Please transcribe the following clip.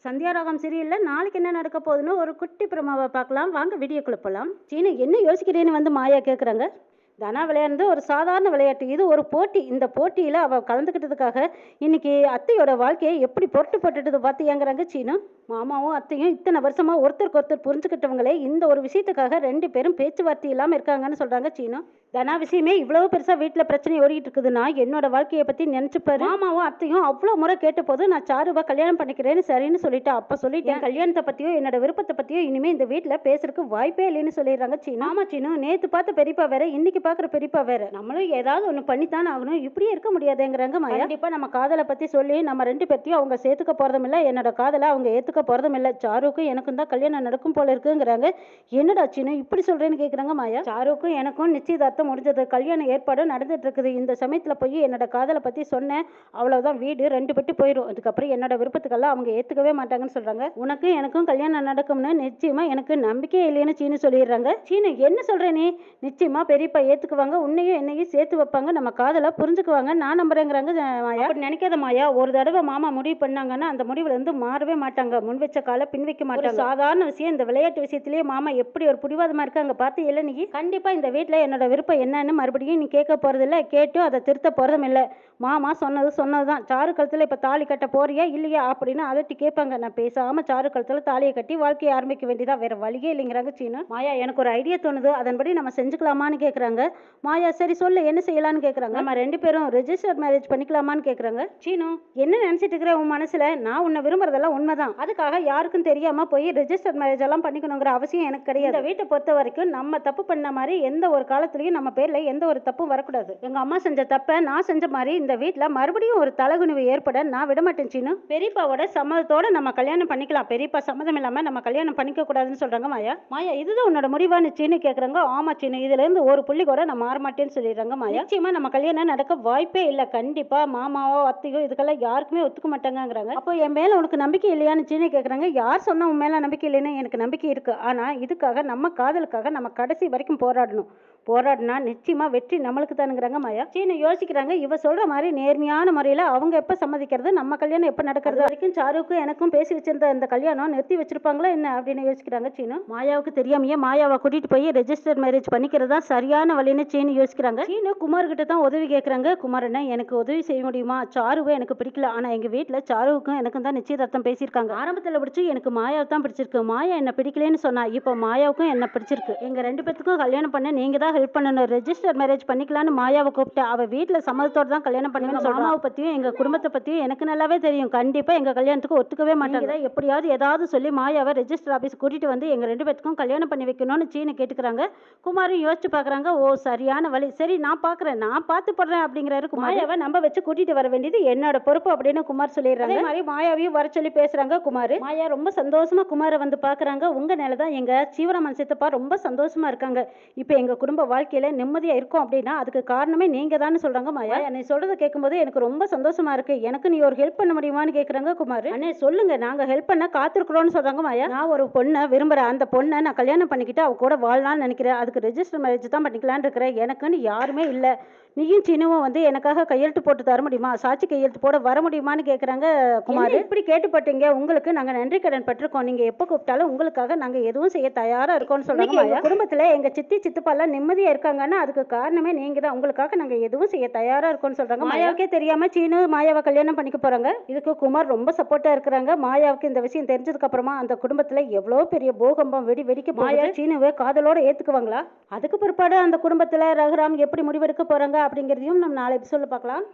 சந்தியாராகம் சீரியல்ல நாளைக்கு என்ன நடக்க போகுதுன்னு ஒரு குட்டி பிரமாவை பார்க்கலாம் வாங்க வீடியோக்குள்ள போகலாம். சீனு என்ன யோசிக்கிறேன்னு வந்து மாயா கேட்குறாங்க. தனா விளையாடுறது ஒரு சாதாரண விளையாட்டு, இது ஒரு போட்டி. இந்த போட்டியில் அவள் கலந்துக்கிட்டதுக்காக இன்னைக்கு அத்தையோட வாழ்க்கையை எப்படி பொருட்டு போட்டுட்டு பார்த்தியாங்கிறாங்க சீனு. மாமாவும் அத்தையும் இத்தனை வருஷமா ஒருத்தருக்கு ஒருத்தர் புரிஞ்சுக்கிட்டவங்களே இந்த ஒரு விஷயத்துக்காக ரெண்டு பேரும் பேச்சுவார்த்தை இல்லாமல் இருக்காங்கன்னு சொல்றாங்க சீனு. தனா விஷயமே இவ்வளவு பெருசா வீட்டில் பிரச்சனை ஓடிட்டு இருக்குதுன்னா என்னோட வாழ்க்கையை பத்தி நினைச்சுப்பாரு. மாமாவும் அத்தையும் அவ்வளோ முறை கேட்ட போது நான் சாருவா கல்யாணம் பண்ணிக்கிறேன்னு சரின்னு சொல்லிட்டேன். அப்ப சொல்லிட்டேன் கல்யாணத்தை பத்தியோ என்னோட விருப்பத்தை பத்தியோ இனிமே இந்த வீட்டில் பேசுறதுக்கு வாய்ப்பே இல்லைன்னு சொல்லிடுறாங்க சீனு. ஆமா சீனு, நேத்து பார்த்த பெரியப்பா வேற, இன்னைக்கு பாக்குற பெரியப்பா வேற. நம்மளும் ஏதாவது ஒண்ணு பண்ணித்தான் ஆகணும், இப்படியே இருக்க முடியாதுங்கிறாங்க மாயா. கண்டிப்பா நம்ம காதலை பத்தி சொல்லி நம்ம ரெண்டு பேர்த்தையும் அவங்க சேர்த்துக்க போறதும் இல்ல, என்னோட காதலை அவங்க ஏத்துக்க போறதும் இல்ல. சாருக்கும் எனக்கும் தான் கல்யாணம் நடக்கும் போல இருக்குங்கிறாங்க. என்னடா சீனு இப்படி சொல்றேன்னு கேக்குறாங்க மாயா. சாருக்கும் எனக்கும் நிச்சயதார்த்தம் முடிஞ்சது, கல்யாண ஏற்பாடு நடந்துட்டு இருக்குது. இந்த சமயத்துல போய் என்னோட காதலை பத்தி சொன்னேன், அவ்வளவுதான் வீடு ரெண்டு பெட்டி போயிடும். அதுக்கப்புறம் என்னோட விருப்பத்துக்கெல்லாம் அவங்க ஏத்துக்கவே மாட்டாங்கன்னு சொல்றாங்க. உனக்கும் எனக்கும் கல்யாணம் நடக்கும்னு நிச்சயமா எனக்கு நம்பிக்கை இல்லைன்னு சீனு சொல்லிடுறாங்க. சீனு என்ன சொல்ற நீ? நிச்சயமா பெரியப்பா ஏத்துக்குவாங்க, உன்னையும் என்னையும் சேர்த்து வைப்பாங்க, நம்ம காதலை புரிஞ்சுக்குவாங்க, நான் நம்புறேங்கிறாங்க மாயா. அப்படி நினைக்காத மாயா, ஒரு தடவை மாமா முடிவு பண்ணாங்கன்னா அந்த முடிவுல இருந்து மாறவே மாட்டாங்க, முன் வச்ச காலை பின் வைக்க மாட்டாங்க. சாதாரண விஷயம், இந்த விளையாட்டு விஷயத்திலேயே மாமா எப்படி ஒரு பிடிவாதமா இருக்காங்க பார்த்து இல்லை. நீ கண்டிப்பா இந்த வீட்டுல என்னோட விருப்பம் என்னன்னு மறுபடியும் நீ கேட்க போறதில்ல, கேட்டும் அதை திருத்த போறதும் இல்லை. மாமா சொன்னதுதான். சாரு கழுத்துல இப்ப தாலி கட்ட போறியா இல்லையா அப்படின்னு அதட்டி கேட்பாங்க. நான் பேசாம சாரு கழுத்துல தாலியை கட்டி வாழ்க்கையை ஆரம்பிக்க வேண்டியதா, வேற வழியே இல்லைங்கிறாங்க சீனு. மாயா எனக்கு ஒரு ஐடியா தோணுது, அதன்படி நம்ம செஞ்சுக்கலாமான்னு கேட்குறாங்க மாயா. சரி சொல்லு என்ன செய்யலான்னு கேட்குறாங்க. நம்ம ரெண்டு பேரும் ரெஜிஸ்டர் மேரேஜ் பண்ணிக்கலாமான்னு கேட்குறாங்க. சீனு என்ன நினைச்சிட்டு இருக்கிற உன் மனசுல? நான் உன்னை விரும்புறதெல்லாம் உண்மைதான், அதுக்காக யாருக்கும் தெரியாம போய் ரெஜிஸ்டர் மேரேஜ் எல்லாம் பண்ணிக்கணுங்கிற அவசியம் எனக்கு கிடையாது. இந்த வீட்டை பொறுத்த வரைக்கும் நம்ம தப்பு பண்ண மாதிரி எந்த ஒரு காலத்திலையும் நம்ம பேர்ல எந்த ஒரு தப்பும் வரக்கூடாது. எங்க அம்மா செஞ்ச தப்ப நான் செஞ்ச மாதிரி இந்த வீட்டில் மறுபடியும் ஒரு தலகுனிவு ஏற்பட நான் விட மாட்டேன் சீனு. பெரியப்பாவோட சம்மதத்தோட நம்ம கல்யாணம் பண்ணிக்கலாம், பெரியப்பா சம்மதம் இல்லாம நம்ம கல்யாணம் பண்ணிக்க கூடாதுன்னு சொல்றாங்க மாயா. மாயா இதுதான் உன்னோட முடிவான்னு சீனு கேட்குறாங்க. ஆமா சீனு, இதுல இருந்து ஒரு புள்ளி கூட நான் மாற மாட்டேன்னு சொல்லிடுறாங்க மாயா. நிச்சயமா நம்ம கல்யாணம் நடக்க வாய்ப்பே இல்லை, கண்டிப்பா மாமாவோ அத்தையோ இதுக்கெல்லாம் யாருக்குமே ஒத்துக்க மாட்டாங்கிறாங்க. அப்போ என் மேல உனக்கு நம்பிக்கை இல்லையான்னு சீனு கேட்குறாங்க. யார் சொன்னா உன் மேல நம்பிக்கை இல்லைன்னு? எனக்கு நம்பிக்கை இருக்கு, ஆனா இதுக்காக நம்ம காதலுக்காக நம்ம கடைசி வரைக்கும் போராடணும். போராடினா நிச்சயமா வெற்றி நம்மளுக்கு தானுங்கிறாங்க மாயா. சீனு யோசிக்கிறாங்க. இவ சொல்ற மாதிரி நேர்மையான முறையில் அவங்க எப்போ சம்மதிக்கிறது, நம்ம கல்யாணம் எப்போ நடக்கிறது வரைக்கும் சாருக்கும் எனக்கும் பேசி வச்சிருந்த இந்த கல்யாணம் நிறுத்தி வச்சிருப்பாங்களா என்ன அப்படின்னு யோசிக்கிறாங்க சீனு. மாயாவுக்கு தெரியாமையே மாயாவை கூட்டிட்டு போய் ரெஜிஸ்டர் மேரேஜ் பண்ணிக்கிறது தான் சரியான வழின்னு சீனு யோசிக்கிறாங்க. சீனு குமார் கிட்ட தான் உதவி கேட்குறாங்க. குமார் என்ன எனக்கு உதவி செய்ய முடியுமா? சாருவை எனக்கு பிடிக்கல, ஆனா எங்க வீட்டில் சாருவுக்கும் எனக்கும் தான் நிச்சயதார்த்தம் பேசியிருக்காங்க. ஆரம்பத்தில் பிடிச்சி எனக்கு மாயாவை தான் பிடிச்சிருக்கு, மாயா என்ன பிடிக்கலன்னு சொன்னா, இப்போ மாயாவுக்கும் என்ன பிடிச்சிருக்கு. எங்க ரெண்டு பேத்துக்கும் கல்யாணம் பண்ண நீங்க தான் ஹெல்ப் பண்ணணும், ரெஜிஸ்டர் மேரேஜ் பண்ணிக்கலான்னு மாயாவை கூப்பிட்டு அவ வீட்டில் சம்மதத்தோடு தான் கல்யாணம் பண்ணுவேன்னு சொல்றாங்க. மாமாவை பத்தியும் எங்க குடும்பத்தை பத்தியும் எனக்கு நல்லாவே தெரியும், கண்டிப்பா எங்க கல்யாணத்துக்கு ஒத்துக்கவே மாட்டாங்க. எப்படியாவது ஏதாவது சொல்லி மாயாவை ரெஜிஸ்டர் ஆபீஸ் கூட்டிட்டு வந்து எங்க ரெண்டு பேத்துக்கும் கல்யாணம் பண்ணி வைக்கணும்னு சீனு கேட்டுக்கிறாங்க. குமாரும் யோசிச்சு பாக்குறாங்க. ஓ சரியான வழி, சரி நான் பாக்குறேன், நான் பார்த்து போடுறேன் அப்படிங்கிறாரு. மாயாவை நம்ப வச்சு கூட்டிட்டு வர வேண்டியது என்னோட பொறுப்பு அப்படின்னு குமார் சொல்லிடுறாங்க. மாதிரி மாயாவையும் வர சொல்லி பேசுறாங்க குமார். மாயா ரொம்ப சந்தோஷமா குமாரை வந்து பாக்குறாங்க. உங்க நிலைதான் எங்க சீவராமன் சித்தப்பா ரொம்ப சந்தோஷமா இருக்காங்க, இப்ப எங்க குடும்ப வாழ்க்கையில நிம்மதியா இருக்கும் அப்படின்னா அதுக்கு காரணமே நீங்க தான் சொல்றாங்க மாயா. நீ சொல்றதை கேட்கும்போது எனக்கு ரொம்ப சந்தோஷமா இருக்கு, எனக்கு நீ ஒரு ஹெல்ப் பண்ண முடியுமான்னு கேக்குறாங்க குமார். அண்ணே சொல்லுங்க, நாங்க ஹெல்ப் பண்ண காத்திருக்கிறோம்னு சொல்றாங்க மாயா. நான் ஒரு பொண்ணை விரும்புறேன், அந்த பொண்ணை நான் கல்யாணம் பண்ணிக்கிட்டு அவ கூட வாழலாம்னு நினைக்கிறேன், அதுக்கு ரெஜிஸ்டர் மேரேஜ் தான் பண்ணிக்கலான்னு இருக்கிறேன், எனக்குன்னு யாருமே இல்லை, நீயும் சீனுவும் வந்து எனக்காக கையெழுத்து போட்டு தர முடியுமா, சாட்சி கையெழுத்து போட வர முடியுமான்னு கேட்குறாங்க குமார். இப்படி கேட்டுப்பட்டீங்க, உங்களுக்கு நாங்கள் நன்றி கடன் பட்டிருக்கோம், நீங்கள் எப்போ கூப்பிட்டாலும் உங்களுக்காக நாங்கள் எதுவும் செய்ய தயாராக இருக்கோம்னு சொல்லுவாங்க. குடும்பத்தில் எங்கள் சித்தி சித்தப்பாலாம் நிம்மதியாக இருக்காங்கன்னா அதுக்கு காரணமே நீங்கள் தான், உங்களுக்காக நாங்கள் எதுவும் செய்ய தயாராக இருக்கோம்னு சொல்கிறாங்க. மாயாவுக்கே தெரியாமல் சீனு மாயாவை கல்யாணம் பண்ணிக்க போகிறாங்க. இதுக்கு குமார் ரொம்ப சப்போர்ட்டாக இருக்கிறாங்க. மாயாவுக்கு இந்த விஷயம் தெரிஞ்சதுக்கு அப்புறமா அந்த குடும்பத்தில் எவ்வளோ பெரிய பூகம்பம் வெடிக்க மாயா சீனுவை காதலோட ஏற்றுக்குவாங்களா? அதுக்கு பிற்பாடு அந்த குடும்பத்தில் ரகுராம் எப்படி முடிவெடுக்க போகிறாங்க அப்படிங்கிறதையும் நம்ம நாளை எபிசோட்ல பார்க்கலாம்.